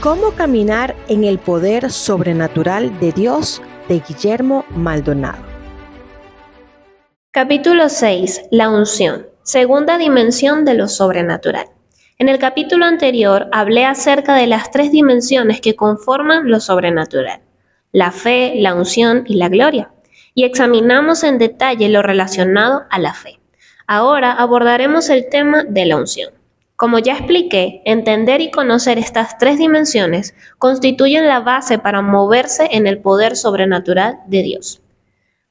¿Cómo caminar en el poder sobrenatural de Dios? De Guillermo Maldonado. Capítulo 6. La unción. Segunda dimensión de lo sobrenatural. En el capítulo anterior hablé acerca de las tres dimensiones que conforman lo sobrenatural: la fe, la unción y la gloria, y examinamos en detalle lo relacionado a la fe. Ahora abordaremos el tema de la unción. Como ya expliqué, entender y conocer estas tres dimensiones constituyen la base para moverse en el poder sobrenatural de Dios.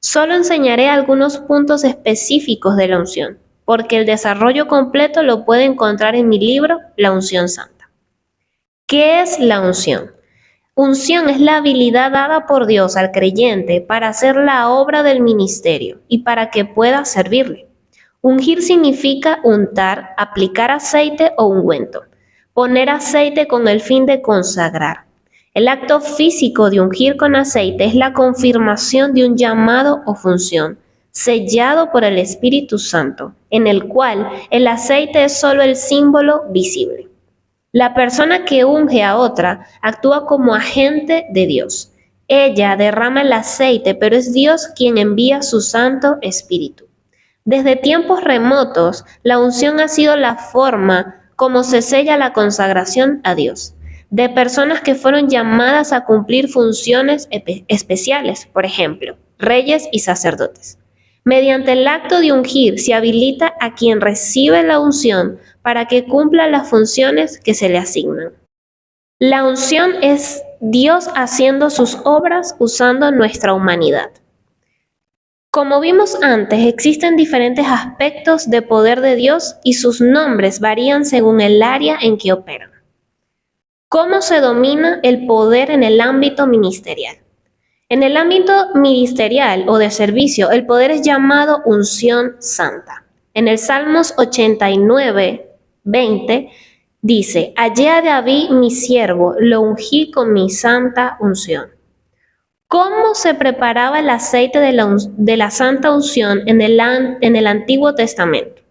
Solo enseñaré algunos puntos específicos de la unción, porque el desarrollo completo lo puede encontrar en mi libro, La Unción Santa. ¿Qué es la unción? Unción es la habilidad dada por Dios al creyente para hacer la obra del ministerio y para que pueda servirle. Ungir significa untar, aplicar aceite o ungüento, poner aceite con el fin de consagrar. El acto físico de ungir con aceite es la confirmación de un llamado o función, sellado por el Espíritu Santo, en el cual el aceite es solo el símbolo visible. La persona que unge a otra actúa como agente de Dios. Ella derrama el aceite, pero es Dios quien envía su Santo Espíritu. Desde tiempos remotos, la unción ha sido la forma como se sella la consagración a Dios, de personas que fueron llamadas a cumplir funciones especiales, por ejemplo, reyes y sacerdotes. Mediante el acto de ungir se habilita a quien recibe la unción para que cumpla las funciones que se le asignan. La unción es Dios haciendo sus obras usando nuestra humanidad. Como vimos antes, existen diferentes aspectos de poder de Dios y sus nombres varían según el área en que operan. ¿Cómo se domina el poder en el ámbito ministerial? En el ámbito ministerial o de servicio, el poder es llamado unción santa. En el Salmos 89, 20, dice: hallé a David mi siervo, lo ungí con mi santa unción. ¿Cómo se preparaba el aceite de la santa unción en el Antiguo Testamento?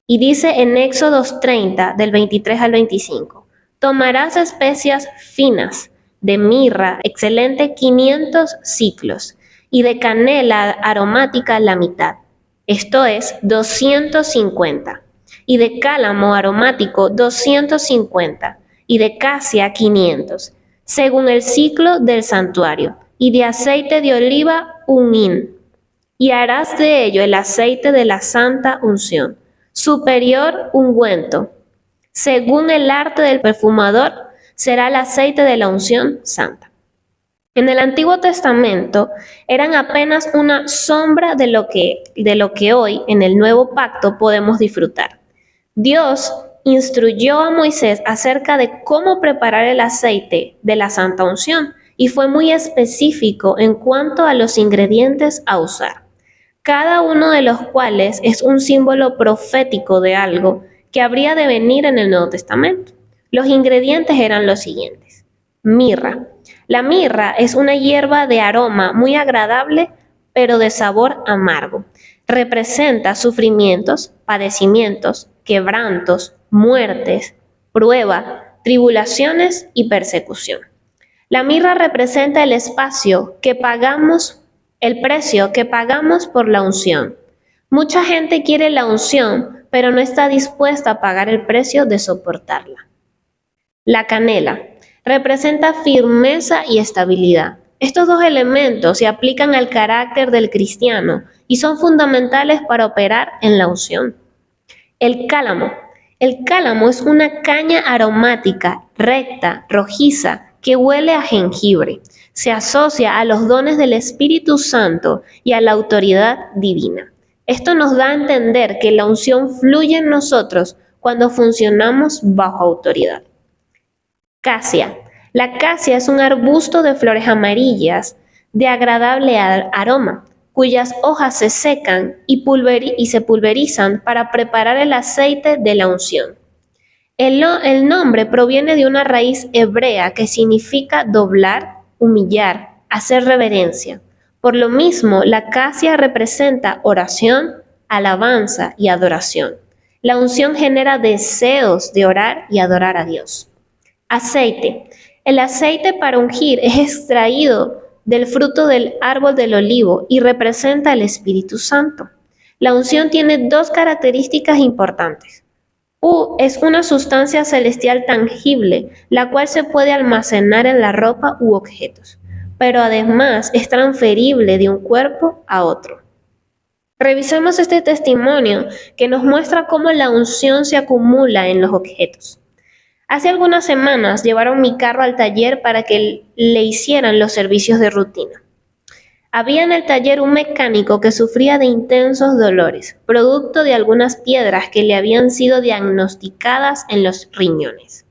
Y dice en Éxodo 30, del 23 al 25, tomarás especias finas, de mirra excelente 500 siclos, y de canela aromática la mitad, esto es 250, y de cálamo aromático 250, y de casia 500, según el ciclo del santuario, y de aceite de oliva 1 hin, y harás de ello el aceite de la santa unción, superior ungüento. Según el arte del perfumador, será el aceite de la unción santa. En el Antiguo Testamento eran apenas una sombra de lo que hoy en el Nuevo Pacto podemos disfrutar. Dios instruyó a Moisés acerca de cómo preparar el aceite de la santa unción y fue muy específico en cuanto a los ingredientes a usar, cada uno de los cuales es un símbolo profético de algo que habría de venir en el Nuevo Testamento. Los ingredientes eran los siguientes: mirra. La mirra es una hierba de aroma muy agradable, pero de sabor amargo. Representa sufrimientos, padecimientos, quebrantos, muertes, prueba, tribulaciones y persecución. La mirra representa el precio que pagamos por la unción. Mucha gente quiere la unción, pero no está dispuesta a pagar el precio de soportarla. La canela representa firmeza y estabilidad. Estos dos elementos se aplican al carácter del cristiano y son fundamentales para operar en la unción. El cálamo. El cálamo es una caña aromática, recta, rojiza, que huele a jengibre. Se asocia a los dones del Espíritu Santo y a la autoridad divina. Esto nos da a entender que la unción fluye en nosotros cuando funcionamos bajo autoridad. Casia. La casia es un arbusto de flores amarillas de agradable aroma, cuyas hojas se secan y se pulverizan para preparar el aceite de la unción. El nombre proviene de una raíz hebrea que significa doblar, humillar, hacer reverencia. Por lo mismo, la casia representa oración, alabanza y adoración. La unción genera deseos de orar y adorar a Dios. Aceite. El aceite para ungir es extraído del fruto del árbol del olivo y representa el Espíritu Santo. La unción tiene dos características importantes. Es una sustancia celestial tangible, la cual se puede almacenar en la ropa u objetos, pero además es transferible de un cuerpo a otro. Revisemos este testimonio que nos muestra cómo la unción se acumula en los objetos. Hace algunas semanas llevaron mi carro al taller para que le hicieran los servicios de rutina. Había en el taller un mecánico que sufría de intensos dolores, producto de algunas piedras que le habían sido diagnosticadas en los riñones.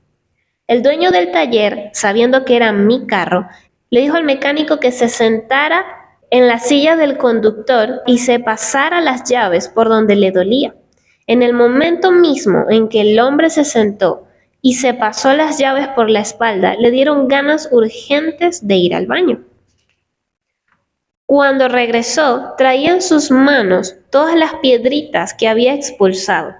El dueño del taller, sabiendo que era mi carro, le dijo al mecánico que se sentara en la silla del conductor y se pasara las llaves por donde le dolía. En el momento mismo en que el hombre se sentó y se pasó las llaves por la espalda, le dieron ganas urgentes de ir al baño. Cuando regresó, traía en sus manos todas las piedritas que había expulsado.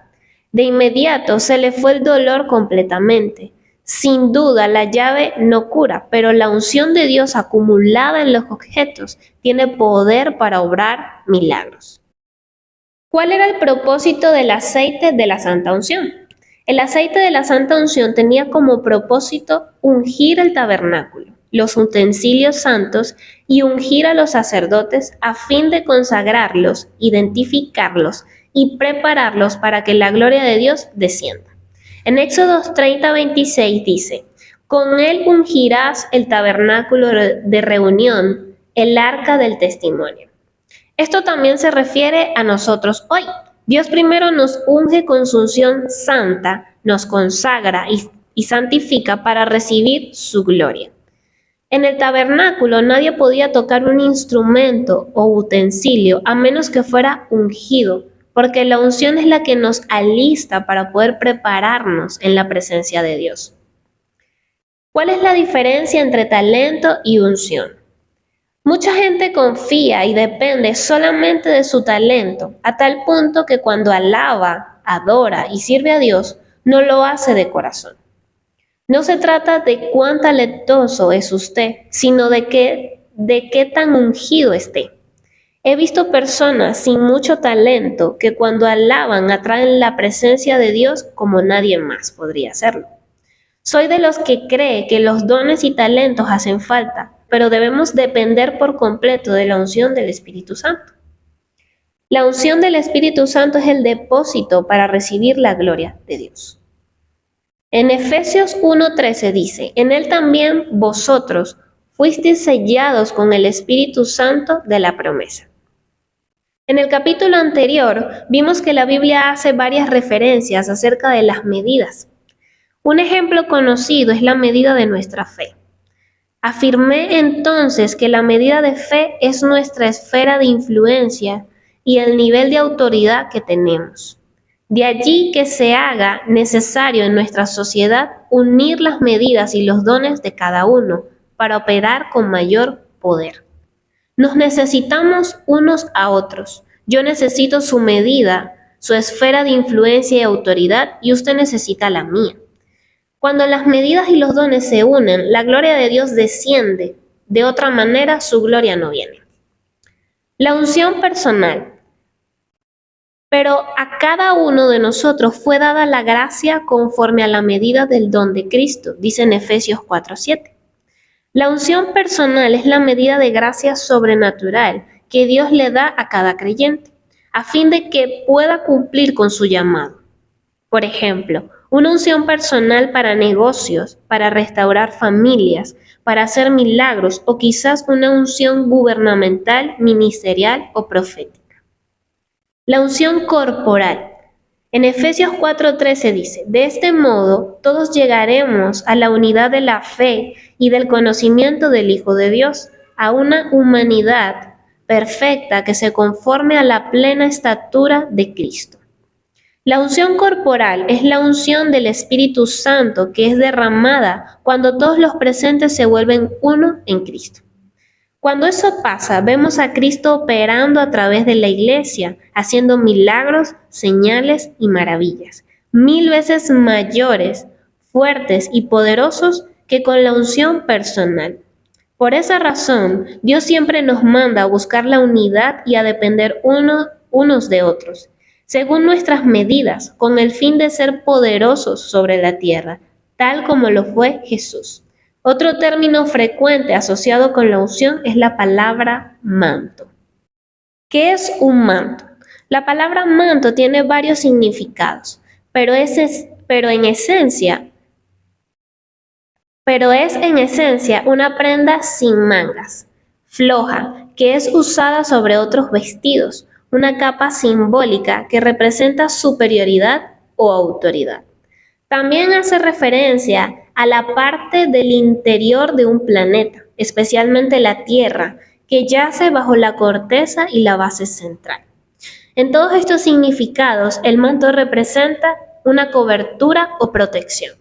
De inmediato se le fue el dolor completamente. Sin duda, la llave no cura, pero la unción de Dios acumulada en los objetos tiene poder para obrar milagros. ¿Cuál era el propósito del aceite de la Santa Unción? El aceite de la Santa Unción tenía como propósito ungir el tabernáculo, los utensilios santos y ungir a los sacerdotes a fin de consagrarlos, identificarlos y prepararlos para que la gloria de Dios descienda. En Éxodo 30:26 dice: con él ungirás el tabernáculo de reunión, el arca del testimonio. Esto también se refiere a nosotros hoy. Dios primero nos unge con su unción santa, nos consagra y santifica para recibir su gloria. En el tabernáculo nadie podía tocar un instrumento o utensilio a menos que fuera ungido, porque la unción es la que nos alista para poder prepararnos en la presencia de Dios. ¿Cuál es la diferencia entre talento y unción? Mucha gente confía y depende solamente de su talento, a tal punto que cuando alaba, adora y sirve a Dios, no lo hace de corazón. No se trata de cuán talentoso es usted, sino de qué tan ungido esté. He visto personas sin mucho talento que cuando alaban atraen la presencia de Dios como nadie más podría hacerlo. Soy de los que cree que los dones y talentos hacen falta, pero debemos depender por completo de la unción del Espíritu Santo. La unción del Espíritu Santo es el depósito para recibir la gloria de Dios. En Efesios 1:13 dice: en él también vosotros fuisteis sellados con el Espíritu Santo de la promesa. En el capítulo anterior vimos que la Biblia hace varias referencias acerca de las medidas. Un ejemplo conocido es la medida de nuestra fe. Afirmé entonces que la medida de fe es nuestra esfera de influencia y el nivel de autoridad que tenemos. De allí que se haga necesario en nuestra sociedad unir las medidas y los dones de cada uno para operar con mayor poder. Nos necesitamos unos a otros. Yo necesito su medida, su esfera de influencia y autoridad, y usted necesita la mía. Cuando las medidas y los dones se unen, la gloria de Dios desciende. De otra manera, su gloria no viene. La unción personal. Pero a cada uno de nosotros fue dada la gracia conforme a la medida del don de Cristo, dice en Efesios 4:7. La unción personal es la medida de gracia sobrenatural que Dios le da a cada creyente, a fin de que pueda cumplir con su llamado. Por ejemplo, una unción personal para negocios, para restaurar familias, para hacer milagros o quizás una unción gubernamental, ministerial o profética. La unción corporal. En Efesios 4:13 dice: de este modo todos llegaremos a la unidad de la fe y del conocimiento del Hijo de Dios, a una humanidad perfecta que se conforme a la plena estatura de Cristo. La unción corporal es la unción del Espíritu Santo que es derramada cuando todos los presentes se vuelven uno en Cristo. Cuando eso pasa, vemos a Cristo operando a través de la iglesia, haciendo milagros, señales y maravillas, 1000 veces mayores fuertes y poderosos que con la unción personal. Por esa razón, Dios siempre nos manda a buscar la unidad y a depender unos de otros, según nuestras medidas, con el fin de ser poderosos sobre la tierra, tal como lo fue Jesús. Otro término frecuente asociado con la unción es la palabra manto. ¿Qué es un manto? La palabra manto tiene varios significados, pero es en esencia una prenda sin mangas, floja, que es usada sobre otros vestidos, una capa simbólica que representa superioridad o autoridad. También hace referencia a la parte del interior de un planeta, especialmente la Tierra, que yace bajo la corteza y la base central. En todos estos significados, el manto representa una cobertura o protección.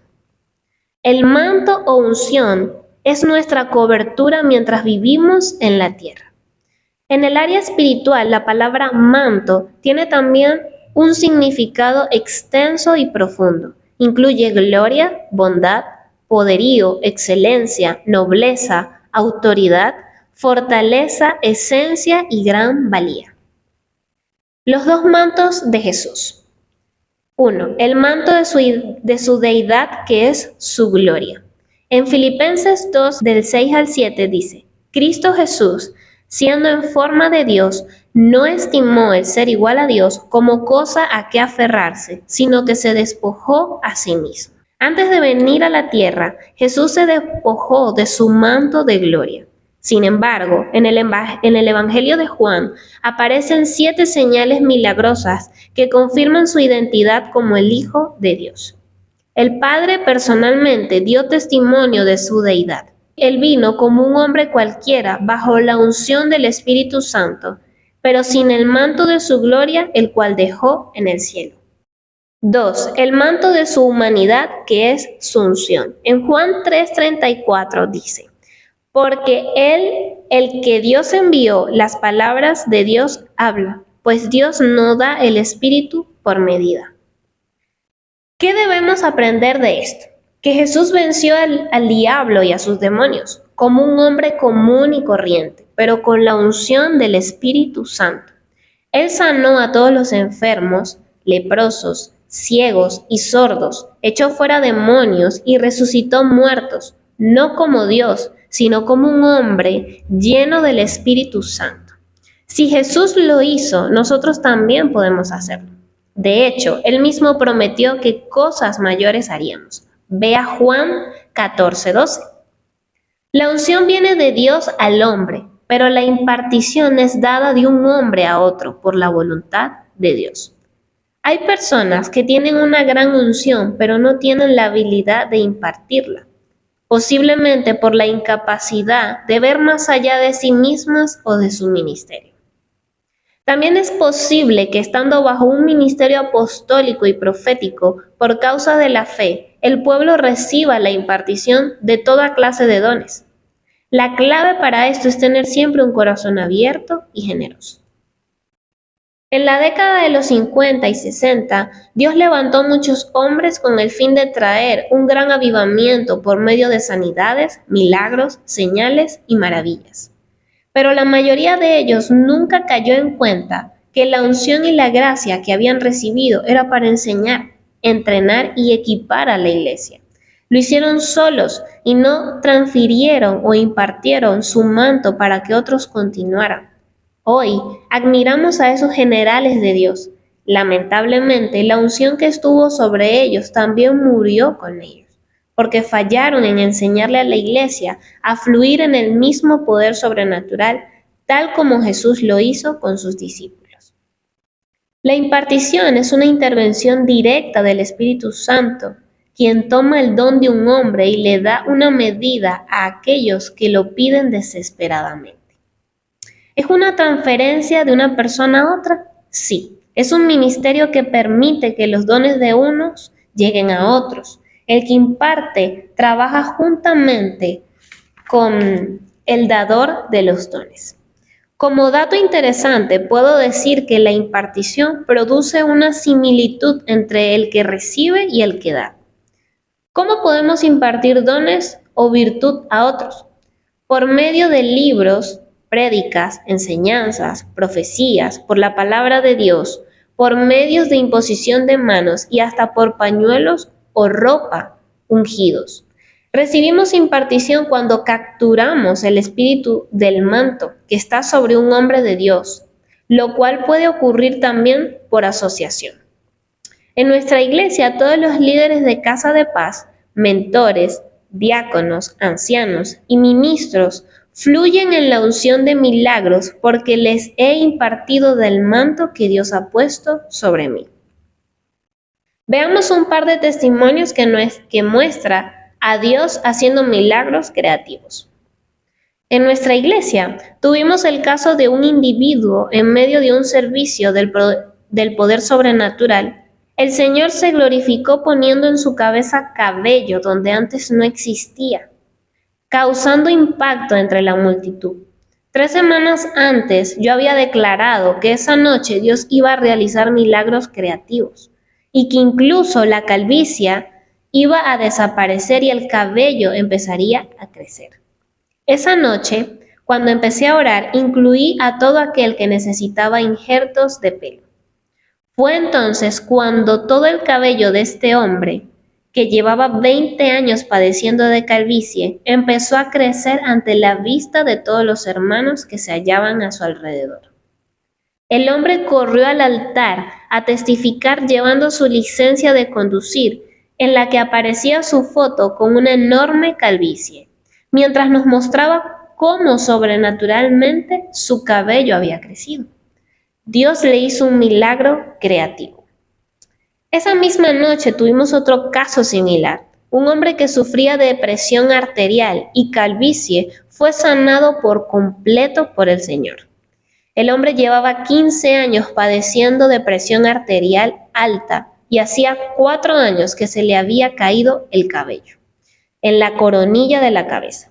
El manto o unción es nuestra cobertura mientras vivimos en la tierra. En el área espiritual, la palabra manto tiene también un significado extenso y profundo. Incluye gloria, bondad, poderío, excelencia, nobleza, autoridad, fortaleza, esencia y gran valía. Los dos mantos de Jesús. 1. El manto de su deidad, que es su gloria. En Filipenses 2, del 6 al 7 dice: Cristo Jesús, siendo en forma de Dios, no estimó el ser igual a Dios como cosa a que aferrarse, sino que se despojó a sí mismo. Antes de venir a la tierra, Jesús se despojó de su manto de gloria. Sin embargo, en el Evangelio de Juan aparecen 7 señales milagrosas que confirman su identidad como el Hijo de Dios. El Padre personalmente dio testimonio de su deidad. Él vino como un hombre cualquiera bajo la unción del Espíritu Santo, pero sin el manto de su gloria, el cual dejó en el cielo. 2. El manto de su humanidad, que es su unción. En Juan 3:34 dice: Porque el que Dios envió, las palabras de Dios habla, pues Dios no da el Espíritu por medida. ¿Qué debemos aprender de esto? Que Jesús venció al diablo y a sus demonios, como un hombre común y corriente, pero con la unción del Espíritu Santo. Él sanó a todos los enfermos, leprosos, ciegos y sordos, echó fuera demonios y resucitó muertos, no como Dios, sino como un hombre lleno del Espíritu Santo. Si Jesús lo hizo, nosotros también podemos hacerlo. De hecho, Él mismo prometió que cosas mayores haríamos. Ve a Juan 14:12. La unción viene de Dios al hombre, pero la impartición es dada de un hombre a otro por la voluntad de Dios. Hay personas que tienen una gran unción, pero no tienen la habilidad de impartirla, posiblemente por la incapacidad de ver más allá de sí mismas o de su ministerio. También es posible que estando bajo un ministerio apostólico y profético, por causa de la fe, el pueblo reciba la impartición de toda clase de dones. La clave para esto es tener siempre un corazón abierto y generoso. En la década de los 50 y 60, Dios levantó muchos hombres con el fin de traer un gran avivamiento por medio de sanidades, milagros, señales y maravillas. Pero la mayoría de ellos nunca cayó en cuenta que la unción y la gracia que habían recibido era para enseñar, entrenar y equipar a la iglesia. Lo hicieron solos y no transfirieron o impartieron su manto para que otros continuaran. Hoy admiramos a esos generales de Dios. Lamentablemente, la unción que estuvo sobre ellos también murió con ellos, porque fallaron en enseñarle a la iglesia a fluir en el mismo poder sobrenatural, tal como Jesús lo hizo con sus discípulos. La impartición es una intervención directa del Espíritu Santo, quien toma el don de un hombre y le da una medida a aquellos que lo piden desesperadamente. ¿Es una transferencia de una persona a otra? Sí, es un ministerio que permite que los dones de unos lleguen a otros. El que imparte trabaja juntamente con el dador de los dones. Como dato interesante, puedo decir que la impartición produce una similitud entre el que recibe y el que da. ¿Cómo podemos impartir dones o virtud a otros? Por medio de libros, prédicas, enseñanzas, profecías, por la palabra de Dios, por medios de imposición de manos y hasta por pañuelos o ropa ungidos. Recibimos impartición cuando capturamos el espíritu del manto que está sobre un hombre de Dios, lo cual puede ocurrir también por asociación. En nuestra iglesia, todos los líderes de Casa de Paz, mentores, diáconos, ancianos y ministros fluyen en la unción de milagros porque les he impartido del manto que Dios ha puesto sobre mí. Veamos un par de testimonios que muestra a Dios haciendo milagros creativos. En nuestra iglesia tuvimos el caso de un individuo en medio de un servicio del poder sobrenatural. El Señor se glorificó poniendo en su cabeza cabello donde antes no existía, causando impacto entre la multitud. 3 semanas antes yo había declarado que esa noche Dios iba a realizar milagros creativos y que incluso la calvicie iba a desaparecer y el cabello empezaría a crecer. Esa noche, cuando empecé a orar, incluí a todo aquel que necesitaba injertos de pelo. Fue entonces cuando todo el cabello de este hombre, que llevaba 20 años padeciendo de calvicie, empezó a crecer ante la vista de todos los hermanos que se hallaban a su alrededor. El hombre corrió al altar a testificar llevando su licencia de conducir, en la que aparecía su foto con una enorme calvicie, mientras nos mostraba cómo sobrenaturalmente su cabello había crecido. Dios le hizo un milagro creativo. Esa misma noche tuvimos otro caso similar. Un hombre que sufría de presión arterial y calvicie fue sanado por completo por el Señor. El hombre llevaba 15 años padeciendo de presión arterial alta y hacía 4 años que se le había caído el cabello en la coronilla de la cabeza.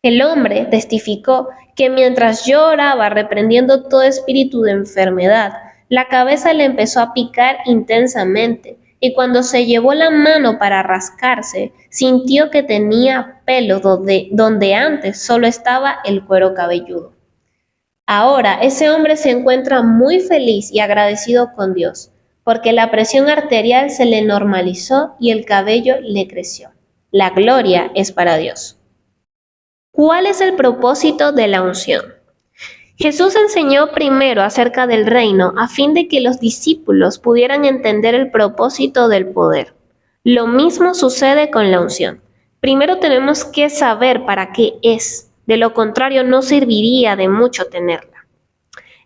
El hombre testificó que mientras yo oraba reprendiendo todo espíritu de enfermedad, la cabeza le empezó a picar intensamente y cuando se llevó la mano para rascarse, sintió que tenía pelo donde antes solo estaba el cuero cabelludo. Ahora ese hombre se encuentra muy feliz y agradecido con Dios, porque la presión arterial se le normalizó y el cabello le creció. La gloria es para Dios. ¿Cuál es el propósito de la unción? Jesús enseñó primero acerca del reino a fin de que los discípulos pudieran entender el propósito del poder. Lo mismo sucede con la unción. Primero tenemos que saber para qué es, de lo contrario no serviría de mucho tenerla.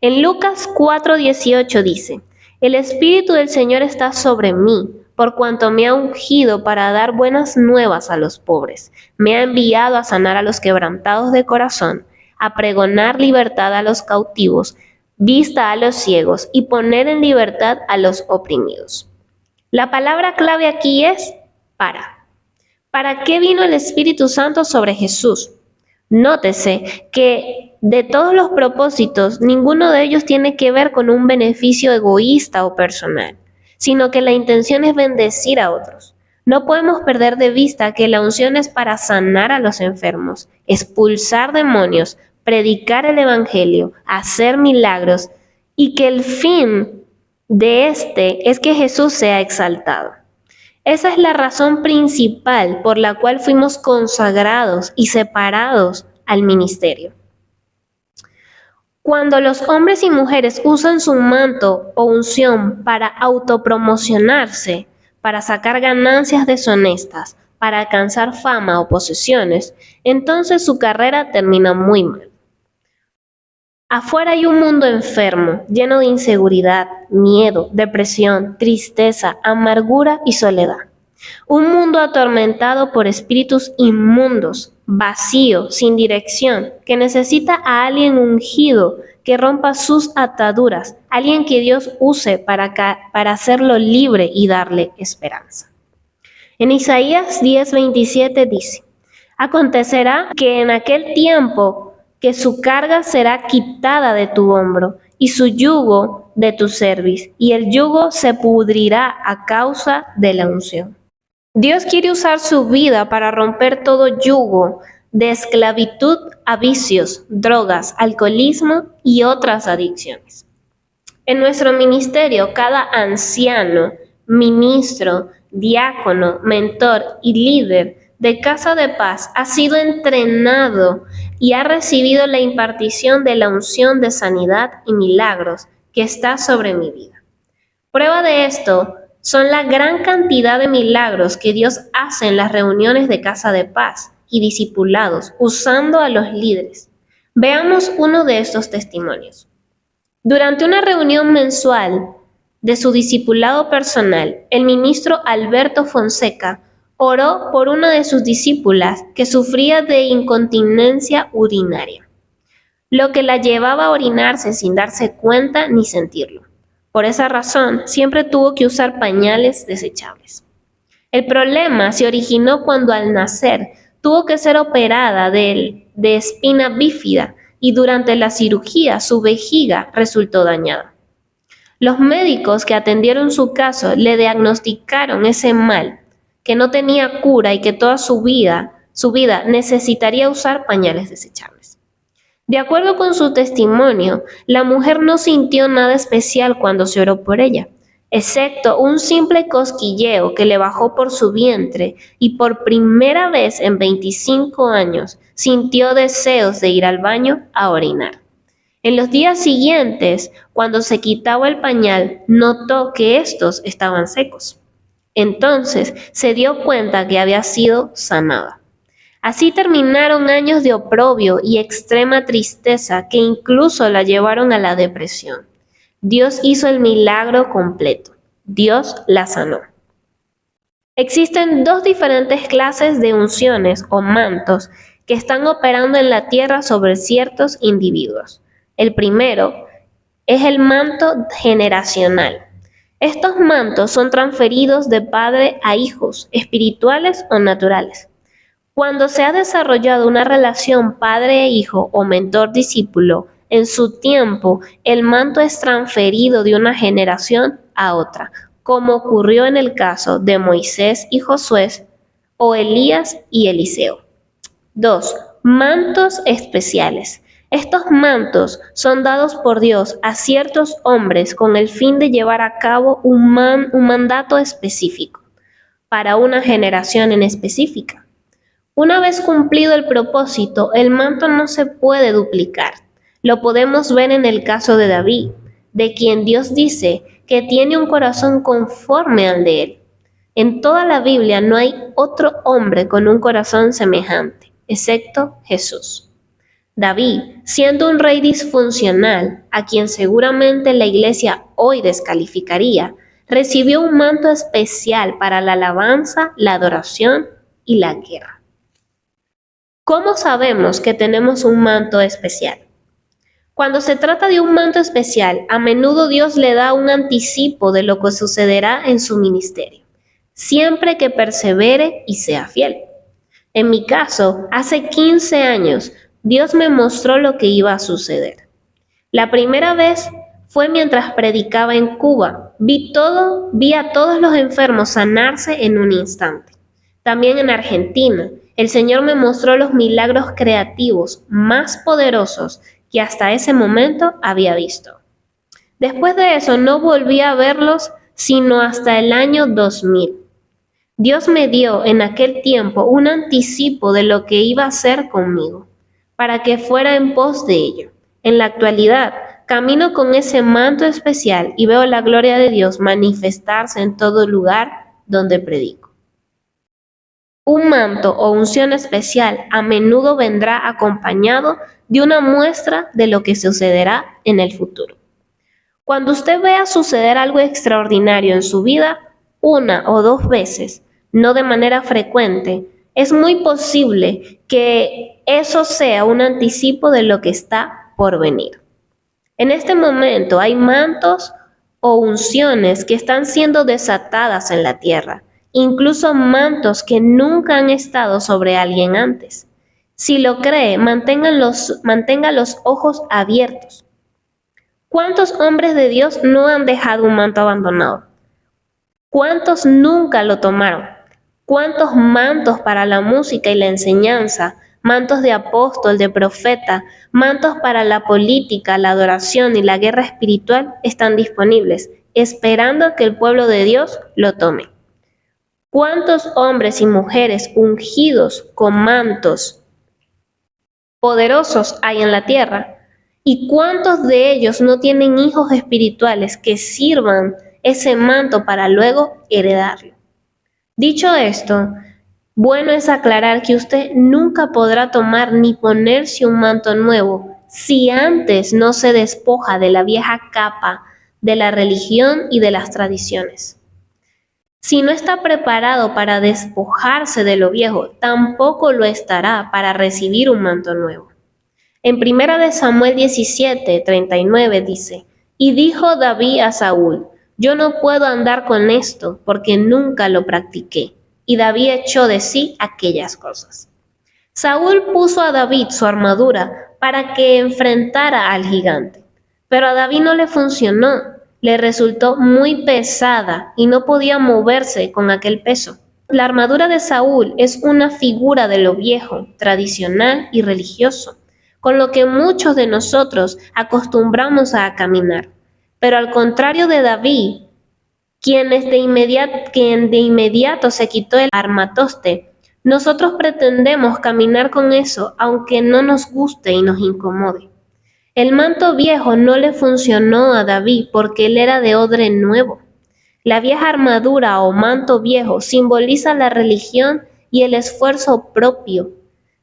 En Lucas 4:18 dice: El Espíritu del Señor está sobre mí, por cuanto me ha ungido para dar buenas nuevas a los pobres. Me ha enviado a sanar a los quebrantados de corazón, a pregonar libertad a los cautivos, vista a los ciegos y poner en libertad a los oprimidos. La palabra clave aquí es para. ¿Para qué vino el Espíritu Santo sobre Jesús? Nótese que de todos los propósitos, ninguno de ellos tiene que ver con un beneficio egoísta o personal, sino que la intención es bendecir a otros. No podemos perder de vista que la unción es para sanar a los enfermos, expulsar demonios, predicar el evangelio, hacer milagros, y que el fin de este es que Jesús sea exaltado. Esa es la razón principal por la cual fuimos consagrados y separados al ministerio. Cuando los hombres y mujeres usan su manto o unción para autopromocionarse, para sacar ganancias deshonestas, para alcanzar fama o posesiones, entonces su carrera termina muy mal. Afuera hay un mundo enfermo, lleno de inseguridad, miedo, depresión, tristeza, amargura y soledad. Un mundo atormentado por espíritus inmundos, vacío, sin dirección, que necesita a alguien ungido que rompa sus ataduras, alguien que Dios use para hacerlo libre y darle esperanza. En Isaías 10:27 dice: Acontecerá que en aquel tiempo que su carga será quitada de tu hombro y su yugo de tu cerviz, y el yugo se pudrirá a causa de la unción. Dios quiere usar su vida para romper todo yugo de esclavitud a vicios, drogas, alcoholismo y otras adicciones. En nuestro ministerio, cada anciano, ministro, diácono, mentor y líder de Casa de Paz ha sido entrenado y ha recibido la impartición de la unción de sanidad y milagros que está sobre mi vida. Prueba de esto son la gran cantidad de milagros que Dios hace en las reuniones de Casa de Paz y discipulados usando a los líderes. Veamos uno de estos testimonios. Durante una reunión mensual de su discipulado personal, el ministro Alberto Fonseca oró por una de sus discípulas que sufría de incontinencia urinaria, lo que la llevaba a orinarse sin darse cuenta ni sentirlo. Por esa razón, siempre tuvo que usar pañales desechables. El problema se originó cuando al nacer tuvo que ser operada de espina bífida y durante la cirugía su vejiga resultó dañada. Los médicos que atendieron su caso le diagnosticaron ese mal, que no tenía cura y que toda su vida necesitaría usar pañales desechables. De acuerdo con su testimonio, la mujer no sintió nada especial cuando se oró por ella, excepto un simple cosquilleo que le bajó por su vientre y por primera vez en 25 años sintió deseos de ir al baño a orinar. En los días siguientes, cuando se quitaba el pañal, notó que estos estaban secos. Entonces se dio cuenta que había sido sanada. Así terminaron años de oprobio y extrema tristeza que incluso la llevaron a la depresión. Dios hizo el milagro completo. Dios la sanó. Existen dos diferentes clases de unciones o mantos que están operando en la tierra sobre ciertos individuos. El primero es el manto generacional. Estos mantos son transferidos de padre a hijos, espirituales o naturales. Cuando se ha desarrollado una relación padre e hijo o mentor-discípulo, en su tiempo el manto es transferido de una generación a otra, como ocurrió en el caso de Moisés y Josué o Elías y Eliseo. 2. Mantos especiales. Estos mantos son dados por Dios a ciertos hombres con el fin de llevar a cabo un mandato específico para una generación en específica. Una vez cumplido el propósito, el manto no se puede duplicar. Lo podemos ver en el caso de David, de quien Dios dice que tiene un corazón conforme al de él. En toda la Biblia no hay otro hombre con un corazón semejante, excepto Jesús. David, siendo un rey disfuncional, a quien seguramente la iglesia hoy descalificaría, recibió un manto especial para la alabanza, la adoración y la guerra. ¿Cómo sabemos que tenemos un manto especial? Cuando se trata de un manto especial, a menudo Dios le da un anticipo de lo que sucederá en su ministerio, siempre que persevere y sea fiel. En mi caso, hace 15 años, Dios me mostró lo que iba a suceder. La primera vez fue mientras predicaba en Cuba. Vi a todos los enfermos sanarse en un instante. También en Argentina, el Señor me mostró los milagros creativos más poderosos que hasta ese momento había visto. Después de eso no volví a verlos sino hasta el año 2000. Dios me dio en aquel tiempo un anticipo de lo que iba a hacer conmigo, para que fuera en pos de ello. En la actualidad, camino con ese manto especial y veo la gloria de Dios manifestarse en todo lugar donde predico. Un manto o unción especial a menudo vendrá acompañado de una muestra de lo que sucederá en el futuro. Cuando usted vea suceder algo extraordinario en su vida, una o dos veces, no de manera frecuente, es muy posible que eso sea un anticipo de lo que está por venir. En este momento hay mantos o unciones que están siendo desatadas en la tierra, incluso mantos que nunca han estado sobre alguien antes. Si lo cree, mantenga los ojos abiertos. ¿Cuántos hombres de Dios no han dejado un manto abandonado? ¿Cuántos nunca lo tomaron? ¿Cuántos mantos para la música y la enseñanza, mantos de apóstol, de profeta, mantos para la política, la adoración y la guerra espiritual están disponibles, esperando a que el pueblo de Dios lo tome? ¿Cuántos hombres y mujeres ungidos con mantos poderosos hay en la tierra? ¿Y cuántos de ellos no tienen hijos espirituales que sirvan ese manto para luego heredarlo? Dicho esto, bueno es aclarar que usted nunca podrá tomar ni ponerse un manto nuevo si antes no se despoja de la vieja capa de la religión y de las tradiciones. Si no está preparado para despojarse de lo viejo, tampoco lo estará para recibir un manto nuevo. En 1 Samuel 17:39 dice: Y dijo David a Saúl: Yo no puedo andar con esto, porque nunca lo practiqué. Y David echó de sí aquellas cosas. Saúl puso a David su armadura para que enfrentara al gigante, pero a David no le funcionó, le resultó muy pesada y no podía moverse con aquel peso. La armadura de Saúl es una figura de lo viejo, tradicional y religioso, con lo que muchos de nosotros acostumbramos a caminar. Pero al contrario de David, quien de inmediato se quitó el armatoste, nosotros pretendemos caminar con eso aunque no nos guste y nos incomode. El manto viejo no le funcionó a David porque él era de odre nuevo. La vieja armadura o manto viejo simboliza la religión y el esfuerzo propio,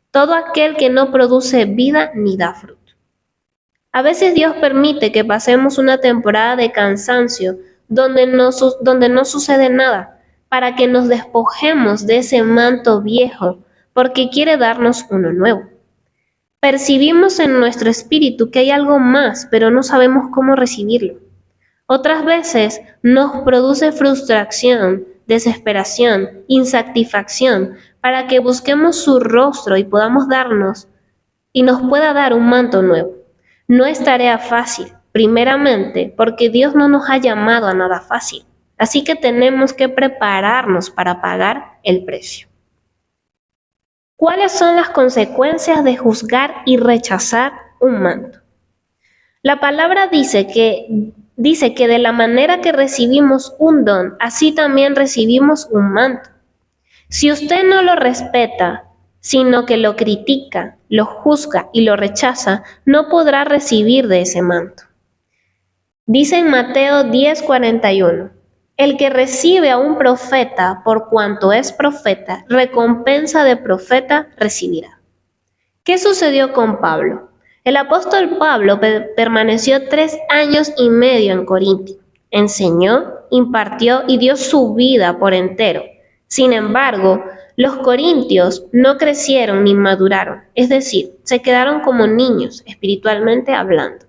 todo aquel que no produce vida ni da fruto. A veces Dios permite que pasemos una temporada de cansancio donde no sucede nada, para que nos despojemos de ese manto viejo, porque quiere darnos uno nuevo. Percibimos en nuestro espíritu que hay algo más, pero no sabemos cómo recibirlo. Otras veces nos produce frustración, desesperación, insatisfacción, para que busquemos su rostro y nos pueda dar un manto nuevo. No es tarea fácil, primeramente porque Dios no nos ha llamado a nada fácil, así que tenemos que prepararnos para pagar el precio. ¿Cuáles son las consecuencias de juzgar y rechazar un manto? La palabra dice que de la manera que recibimos un don, así también recibimos un manto. Si usted no lo respeta, sino que lo critica, lo juzga y lo rechaza, no podrá recibir de ese manto. Dice en Mateo 10:41, el que recibe a un profeta por cuanto es profeta, recompensa de profeta recibirá. ¿Qué sucedió con Pablo? El apóstol Pablo permaneció 3 años y medio en Corinto. Enseñó, impartió y dio su vida por entero. Sin embargo, los corintios no crecieron ni maduraron, es decir, se quedaron como niños, espiritualmente hablando.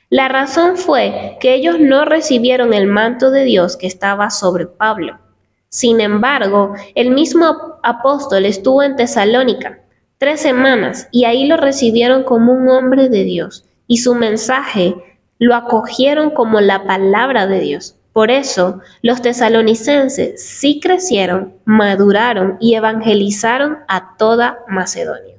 La razón fue que ellos no recibieron el manto de Dios que estaba sobre Pablo. Sin embargo, el mismo apóstol estuvo en Tesalónica 3 semanas y ahí lo recibieron como un hombre de Dios y su mensaje lo acogieron como la palabra de Dios. Por eso, los tesalonicenses sí crecieron, maduraron y evangelizaron a toda Macedonia.